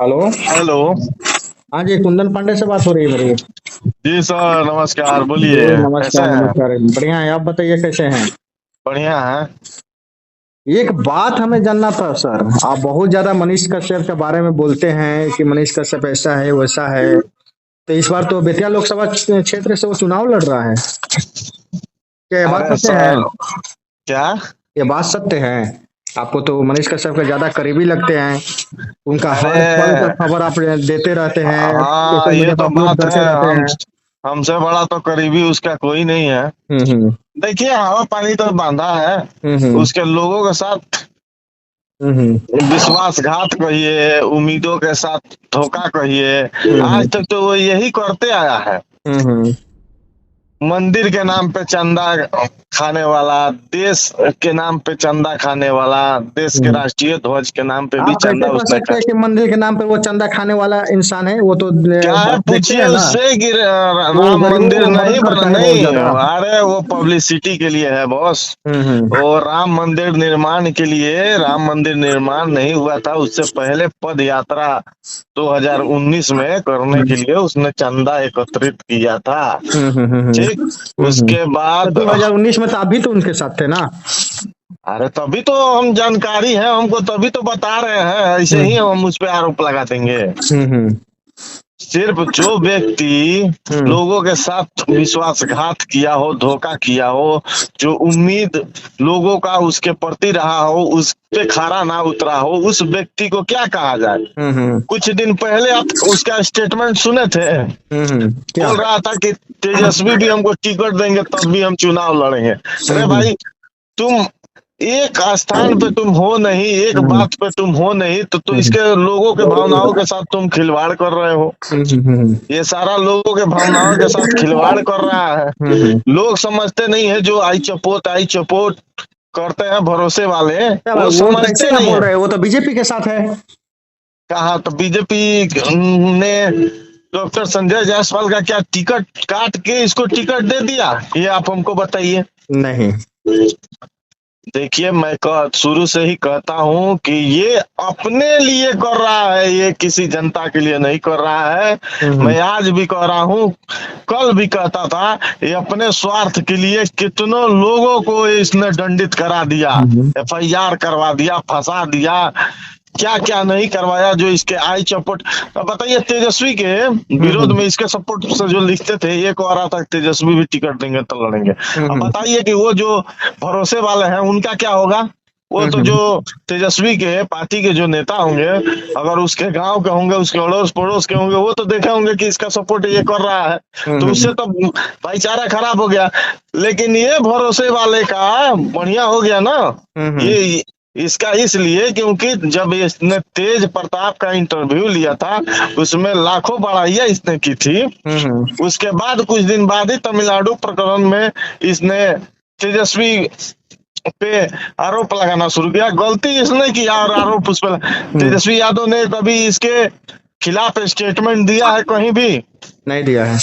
Hello. Hello. हाँ जी, कुंदन पांडे से बात हो रही है मेरी। जी सर, नमस्कार। जी बोलिए, कैसे नमस्कार हैं? नमस्कार, बढ़िया है। आप बताइए कैसे हैं। बढ़िया है। एक बात हमें जानना था सर। आप बहुत ज्यादा मनीष कश्यप के बारे में बोलते हैं कि मनीष कश्यप ऐसा है वैसा है। तो इस बार तो बेतिया लोकसभा क्षेत्र से वो चुनाव लड़ रहा है। क्या ये बात अरे सत्य है? सर, क्या? ये बात सत्य है? आपको तो मनीष कश्यप के ज्यादा करीबी लगते हैं। उनका हर पल का अरे खबर आप देते रहते हैं, हाँ, सोशल ये मीडिया पर तो अपलोड बात है। करते रहते हम हैं। हमसे बड़ा तो करीबी उसका कोई नहीं है। हम्म। देखिए, हवा पानी तो बांधा है। हम्म। उसके लोगों के साथ हम्म। विश्वासघात कहिए, उम्मीदों के साथ धोखा कहिए। हम्म। आज तक तो वो यही करते आया है। हम्म। मंदिर के नाम पे चंदा खाने वाला, देश के नाम पे चंदा खाने वाला, देश के हम्म। राष्ट्रीय ध्वज के नाम पे भी आप कैसे चंदा कह उसने सकते खा। हैं कि मंदिर के नाम पे वो चंदा खाने वाला इंसान है? वो तो क्या है, आप देखते पूछिए हैं ना। उससे कि वो राम गरीबों मंदिर को नहीं मदद बना, करता है बहुत नहीं। ज्यादा। अरे वो पब्लिसिटी के लिए है बॉस। हम्म। वो राम मंदिर निर्माण के लिए, राम मंदिर निर्माण नहीं हुआ था उससे पहले पद यात्रा 2019 में करने के लिए उसने चंदा एकत्रित किया था। ठीक। हम्म। उसके तो बाद 2019 में तो आप भी तो उनके साथ थे ना। अरे तभी तो हम जानकारी है हमको, तभी तो बता रहे हैं। ऐसे ही हम्म। हम उस पे आरोप लगा देंगे? हम्म। सिर्फ जो व्यक्ति हम्म। लोगों के साथ विश्वासघात किया हो, धोखा किया हो, जो उम्मीद लोगों का उसके प्रति रहा हो, उस पे खरा ना उतरा हो, उस व्यक्ति को क्या कहा जाए? हम्म। कुछ दिन पहले आप उसका स्टेटमेंट सुने थे। क्या? बोल रहा था कि तेजस्वी भी हमको टिकट देंगे तब भी हम चुनाव लड़ेंगे। अरे हम्म। भाई, तुम एक स्थान पे तुम हो नहीं, एक हम्म। बात पे तुम हो नहीं, तो हम्म। इसके लोगों के भावनाओं के साथ तुम खिलवाड़ कर रहे हो। हम्म। ये सारा लोगों के भावनाओं के साथ खिलवाड़ कर रहा है। हम्म। लोग समझते नहीं है, जो आई चपोट करते हैं भरोसे वाले, क्या वो वो कैसे समझते आप नहीं बोल है। रहे हैं? वो तो बीजेपी के साथ है। कहा तो बीजेपी ने डॉक्टर संजय जायसवाल का क्या टिकट काट के इसको टिकट दे दिया, ये आप हमको बताइए। नहीं। देखिए, मैं शुरू से ही कहता हूं कि ये अपने लिए कर रहा है, ये किसी जनता के लिए नहीं कर रहा है। हम्म। मैं आज भी कह रहा हूं, कल भी कहता था, ये अपने स्वार्थ के लिए कितनों लोगों को इसने दंडित करा दिया, हम्म। एफआईआर करवा दिया, फंसा दिया, क्या क्या नहीं करवाया। जो इसके आई चपट, अब बताइए, तेजस्वी के विरोध हम्म। में इसके सपोर्ट से जो लिखते थे, ये कह रहा था तेजस्वी भी टिकट देंगे तो लड़ेंगे। अब हम्म। बताइए कि वो जो भरोसे वाले हैं उनका क्या होगा? वो तो जो हम्म। तेजस्वी के पार्टी के जो नेता होंगे, अगर उसके गांव के होंगे, उसके अड़ोस पड़ोस के होंगे, वो तो देखे होंगे कि इसका सपोर्ट ये कर रहा है, तो हम्म। उससे तो भाईचारा खराब हो गया। लेकिन ये भरोसे वाले का बढ़िया हो गया ना। हम्म। ये इसका इसलिए क्योंकि जब इसने तेज प्रताप का इंटरव्यू लिया था, उसमें लाखों बड़ाइयां इसने की थी। हम्म। उसके बाद कुछ दिन बाद ही तमिलनाडु प्रकरण में इसने तेजस्वी पे आरोप लगाना शुरू किया। गलती इसने किया और आरोप उस पर। हम्म। तेजस्वी यादव ने कभी इसके खिलाफ स्टेटमेंट दिया है कहीं भी? नहीं दिया है।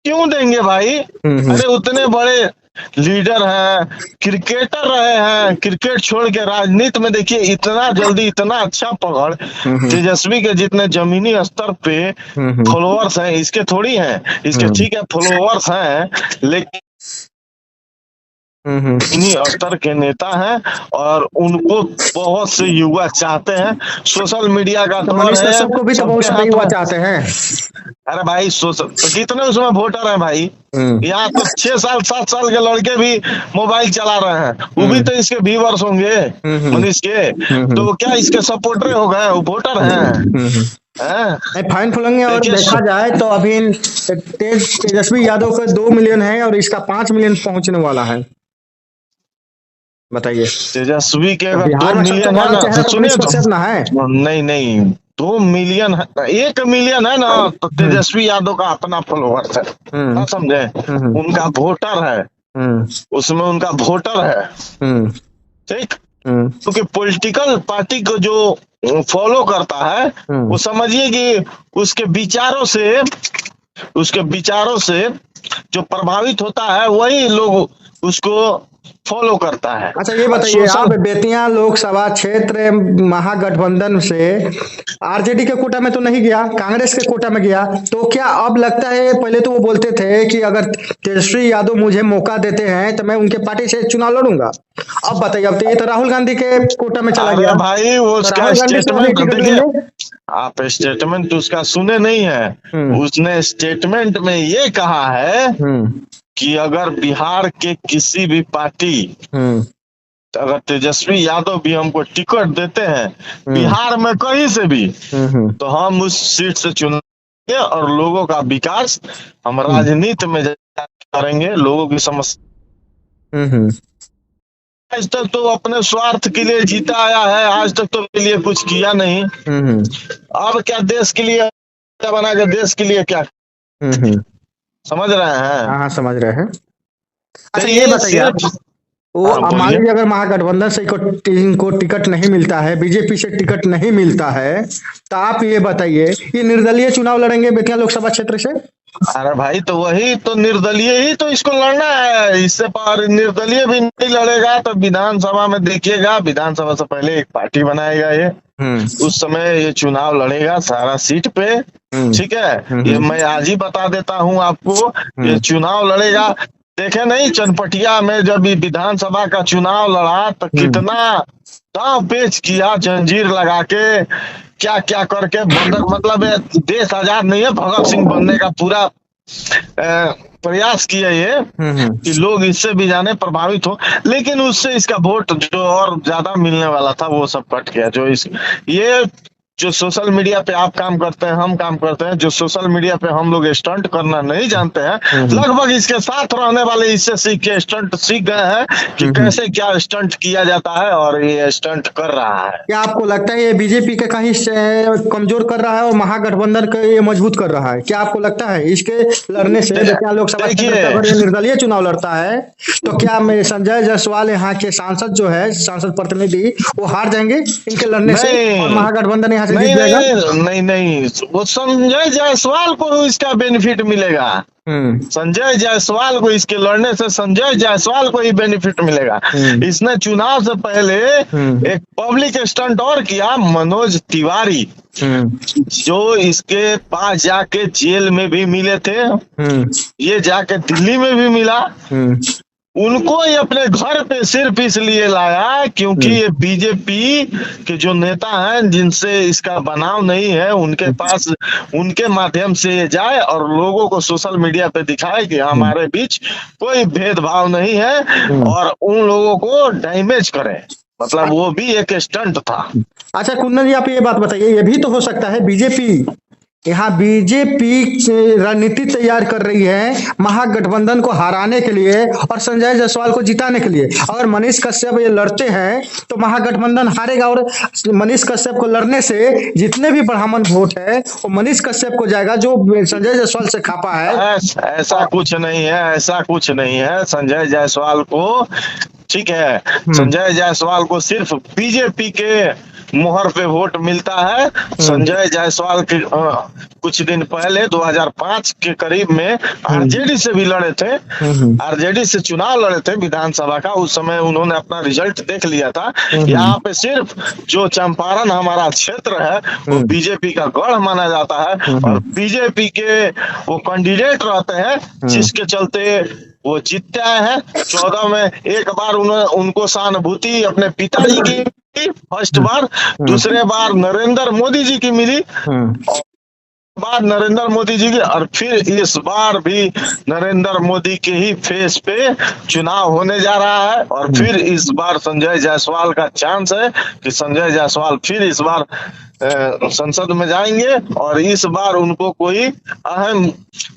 क्यों देंगे भाई? हम्म। अरे उतने बड़े लीडर हैं, क्रिकेटर रहे हैं, क्रिकेट छोड़ के राजनीति में देखिए, इतना जल्दी इतना अच्छा पकड़। हम्म। तेजस्वी के जितने जमीनी स्तर पे हम्म। फॉलोअर्स हैं, इसके थोड़ी हैं। इसके हम्म। ठीक है फॉलोअर्स हैं, लेकिन हम्म। इन्हीं स्तर के नेता हैं और उनको बहुत से युवा चाहते हैं। सोशल मीडिया का तो दौर मनीष है, कश्यप को भी तो बहुत सबके सारे हाथ युवा में। चाहते हैं। अरे भाई, सोशल तो कितने उसमें वोटर हैं भाई? हम्म। यहाँ तो 6 साल 7 साल के लड़के भी मोबाइल चला रहे हैं, वो भी हम्म। तो इसके व्यूअर्स होंगे, हम्म। मनीष के। तो हम्म। वो क्या इसके सपोर्टर हो गए? वो वोटर हैं। हम्म। हैं? नहीं, फाइन फूलेंगे। और देखिए, देखा जाए तो अभी तेजस्वी यादव का 2 मिलियन है और इसका 5 मिलियन पहुंचने वाला है। बताइए। तेजस्वी के तो अगर दो बिहार में सबसे मिलियन है बड़ा ना, चेहरा तो तो सुनिए मनीष तो। कश्यप ना है। नहीं नहीं, 2 मिलियन है, 1 मिलियन है ना, तो हम्म। तेजस्वी यादव का अपना फॉलोअर्स है, हम्म। ना समझे? हम्म। उनका वोटर है, हम्म। उसमें उनका वोटर है। हम्म। ठीक। हम्म। क्योंकि पॉलिटिकल पार्टी को जो फॉलो करता है, हम्म। वो समझिए कि उसके विचारों से, उसके विचारों से जो प्रभावित होता है, वही लोग उसको फॉलो करता है। अच्छा ये और बताइए, सोशल आप बेतिया लोकसभा क्षेत्र महागठबंधन से आरजेडी के कोटा में तो नहीं गया, कांग्रेस के कोटा में गया, तो क्या अब लगता है, पहले तो वो बोलते थे कि अगर तेजस्वी यादव मुझे मौका देते हैं तो मैं उनके पार्टी से चुनाव लड़ूंगा, अब बताइए, अब तो ये तो राहुल गांधी के कोटा में चला अरे गया, भाई वो तो उसका राहुल गांधी से अभी स्टेटमेंट टिकट देखिए, लेंगे। आप स्टेटमेंट उसका सुने नहीं है। हम्म। उसने स्टेटमेंट में ये कहा है हम्म। कि अगर बिहार के किसी भी पार्टी, हम्म। अगर तेजस्वी यादव भी हमको टिकट देते हैं हम्म। बिहार में कहीं से भी, हम्म। तो हम उस सीट से चुनेंगे और लोगों का विकास हम राजनीति में करेंगे, लोगों की समस्या। हम्म। आज तक तो अपने स्वार्थ के लिए जीता आया है, आज तक तो के लिए कुछ किया नहीं। हम्म। अब क्या देश के लिए क्या बना के देश के लिए क्या, हम्म। समझ रहे हैं? हाँ हाँ, समझ रहे हैं। तो अच्छा ये बताइए आप, सिर्फ, वो हाँ अब मान बोलिए। लीजिए अगर महागठबंधन से इनको टिकट नहीं मिलता है, बीजेपी से टिकट नहीं मिलता है, तो आप ये बताइए, ये निर्दलीय चुनाव लड़ेंगे बेतिया लोकसभा क्षेत्र से? अरे भाई तो वही तो निर्दलीय ही तो इसको लड़ना है, इससे पर निर्दलीय भी नहीं लड़ेगा तो विधानसभा में देखिएगा, विधानसभा से पहले एक पार्टी बनाएगा ये, उस समय ये चुनाव लड़ेगा सारा सीट पे। ठीक है, ये मैं आज ही बता देता हूँ आपको, ये चुनाव लड़ेगा। देखे नहीं चनपटिया में जब ये विधानसभा का चुनाव लड़ा तो कितना दांव पेच किया, जंजीर लगा के, क्या क्या करके, बंधक मतलब देश आजाद नहीं है, भगत सिंह बनने का पूरा प्रयास किया ये कि लोग इससे भी जाने प्रभावित हो, लेकिन उससे इसका वोट जो और ज्यादा मिलने वाला था वो सब कट गया। जो इस ये जो सोशल मीडिया पे आप काम करते हैं, हम काम करते हैं, जो सोशल मीडिया पे हम लोग स्टंट करना नहीं जानते हैं, लगभग इसके साथ रहने वाले इससे सीख के स्टंट सीख गए हैं कि कैसे क्या स्टंट किया जाता है, और ये स्टंट कर रहा है। क्या आपको लगता है ये बीजेपी के कहीं से कमजोर कर रहा है और महागठबंधन को ये मजबूत कर रहा है? क्या आपको लगता है इसके लड़ने से, बेतिया लोकसभा क्षेत्र से अगर ये निर्दलीय चुनाव लड़ता है तो क्या मैं संजय जायसवाल यहाँ के सांसद जो है, सांसद प्रतिनिधि, वो हार जाएंगे इनके लड़ने से और महागठबंधन यहाँ से जीत जाएगा? नहीं नहीं, वो संजय जायसवाल को इसका बेनिफिट मिलेगा। संजय जायसवाल को इसके लड़ने से संजय जायसवाल को ही बेनिफिट मिलेगा। इसने चुनाव से पहले एक पब्लिक स्टंट और किया, मनोज तिवारी जो इसके पास जाके जेल में भी मिले थे, ये जाके दिल्ली में भी मिला, उनको ये अपने घर पे सिर्फ इसलिए लाया क्योंकि ये बीजेपी के जो नेता हैं जिनसे इसका बनाव नहीं है, उनके पास, उनके माध्यम से ये जाए और लोगों को सोशल मीडिया पे दिखाए कि हमारे बीच कोई भेदभाव नहीं है, और उन लोगों को डैमेज करे, मतलब वो भी एक स्टंट था। अच्छा कुंदन जी, आप ये बात बताइए, ये भी तो हो सकता है बीजेपी रणनीति तैयार कर रही है महागठबंधन को हराने के लिए और संजय जायसवाल को जिताने के लिए। अगर मनीष कश्यप ये लड़ते हैं तो महागठबंधन हारेगा, और मनीष कश्यप को लड़ने से जितने भी ब्राह्मण वोट है वो मनीष कश्यप को जाएगा जो संजय जायसवाल से खापा है। ऐसा कुछ नहीं है, ऐसा कुछ नहीं है। संजय जायसवाल को, ठीक है, संजय जायसवाल को सिर्फ बीजेपी के मोहर पे वोट मिलता है। संजय जायसवाल के कुछ दिन पहले 2005 के करीब में आरजेडी से भी लड़े थे, आरजेडी से चुनाव लड़े थे विधानसभा का। उस समय उन्होंने अपना रिजल्ट देख लिया था। यहाँ पे सिर्फ जो चंपारण हमारा क्षेत्र है वो बीजेपी का गढ़ माना जाता है, और बीजेपी के वो कैंडिडेट रहते हैं जिसके चलते वो जीतते आए हैं। 14 में एक बार उनको सहानुभूति अपने पिताजी की फर्स्ट बार, दूसरे बार नरेंद्र मोदी जी की मिली, बार नरेंद्र मोदी जी की, और फिर इस बार भी नरेंद्र मोदी के ही फेस पे चुनाव होने जा रहा है। और फिर इस बार संजय जायसवाल का चांस है कि संजय जायसवाल फिर इस बार संसद में जाएंगे, और इस बार उनको कोई अहम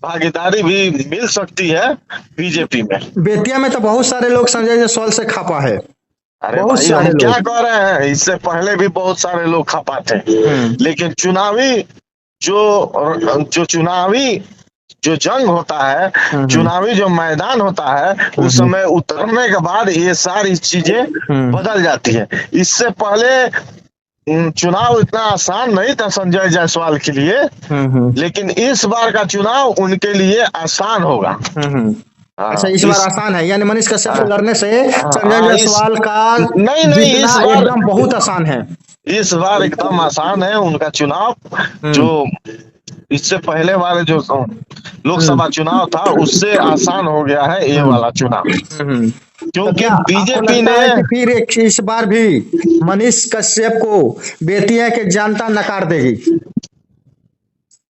भागीदारी भी मिल सकती है बीजेपी में। बेतिया में तो बहुत सारे लोग संजय जायसवाल से खापा है। अरे भाई हम क्या कह रहे हैं, इससे पहले भी बहुत सारे लोग खपा थे, लेकिन चुनावी जो चुनावी जो जंग होता है, चुनावी जो मैदान होता है, उस समय उतरने के बाद ये सारी चीजें बदल जाती है। इससे पहले चुनाव इतना आसान नहीं था संजय जायसवाल के लिए, लेकिन इस बार का चुनाव उनके लिए आसान होगा। अच्छा, इस बार आसान है, यानी मनीष कश्यप से लड़ने से संजय हाँ, जायसवाल का नहीं नहीं, जीतना इस बार एकदम बहुत आसान है। इस बार एकदम आसान है उनका चुनाव। जो इससे पहले वाले जो लोकसभा चुनाव था उससे आसान हो गया है ये वाला चुनाव, तो क्योंकि क्या आपको बीजेपी लगता ने है कि फिर इस बार भी मनीष कश्यप को बेतिया के जनता नकार देगी?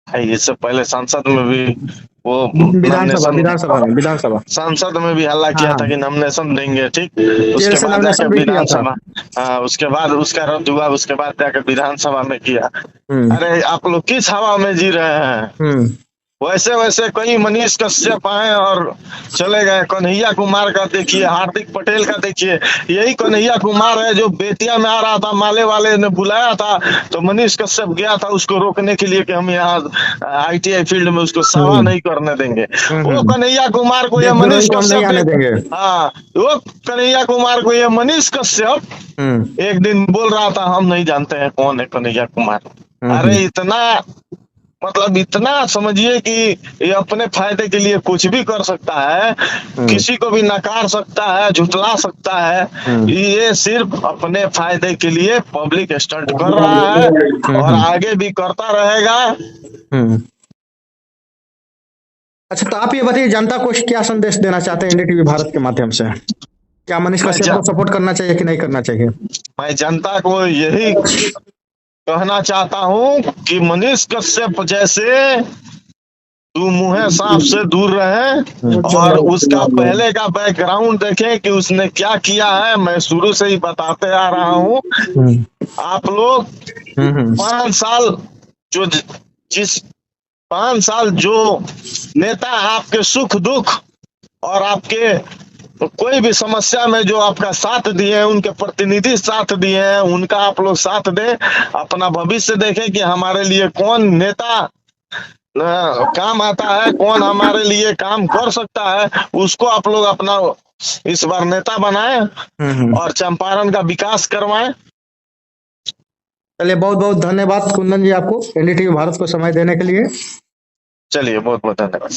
इससे पहले संसद में भी वो विधानसभा नॉमिनेशन, विधानसभा संसद में भी हल्ला किया हाँ, था कि नॉमिनेशन देंगे, ठीक। जेल उसके से बाद नॉमिनेशन जाकर भी किया था। विधानसभा, उसके बाद उसका रद्द हुआ, उसके बाद जाकर विधानसभा में किया। हम्म अरे आप लोग किस हवा में जी रहे हैं? हम्म वैसे वैसे कई मनीष कश्यप आए और चले गए। कन्हैया कुमार का देखिए, हार्दिक पटेल का देखिए, यही कन्हैया कुमार है जो बेतिया में आ रहा था, माले वाले ने बुलाया था तो मनीष कश्यप गया था उसको रोकने के लिए कि हम यहाँ आईटीआई फील्ड में उसको सभा नहीं करने देंगे। वो कन्हैया कुमार को ये देशद्रोही मनीष को हम नहीं आने कश्यप, देंगे। हाँ, वो कन्हैया कुमार को ये मनीष कश्यप एक दिन बोल रहा था हम नहीं जानते हैं कौन है कन्हैया कुमार। अरे इतना, मतलब इतना समझिए कि ये अपने फायदे के लिए कुछ भी कर सकता है, किसी को भी नकार सकता है, झुठला सकता है। ये सिर्फ अपने फायदे के लिए पब्लिक स्टंट कर रहा है और आगे भी करता रहेगा। अच्छा, तो आप ये बताइए, जनता को क्या संदेश देना चाहते हैं एनडीटीवी भारत के माध्यम से? क्या मनीष कश्यप को सपोर्ट करना चाहिए कि नहीं करना चाहिए? मैं जनता को यही कहना चाहता हूँ कि मनीष कश्यप जैसे तू मुँहे सांप से दूर रहे और उसका पहले का बैकग्राउंड देखें कि उसने क्या किया है। मैं शुरू से ही बताते आ रहा हूँ। आप लोग 5 साल जो जिस 5 साल जो नेता आपके सुख दुख और आपके कोई भी समस्या में जो आपका साथ दिए हैं, उनके प्रतिनिधि साथ दिए हैं, उनका आप लोग साथ दें। अपना भविष्य देखें कि हमारे लिए कौन नेता काम आता है, कौन हमारे लिए काम कर सकता है, उसको आप लोग अपना इस बार नेता बनाएं और चंपारण का विकास करवाएं। चलिए, बहुत बहुत धन्यवाद कुंदन जी आपको एनडीटीवी भारत को समय देने के लिए। चलिए, बहुत बहुत धन्यवाद।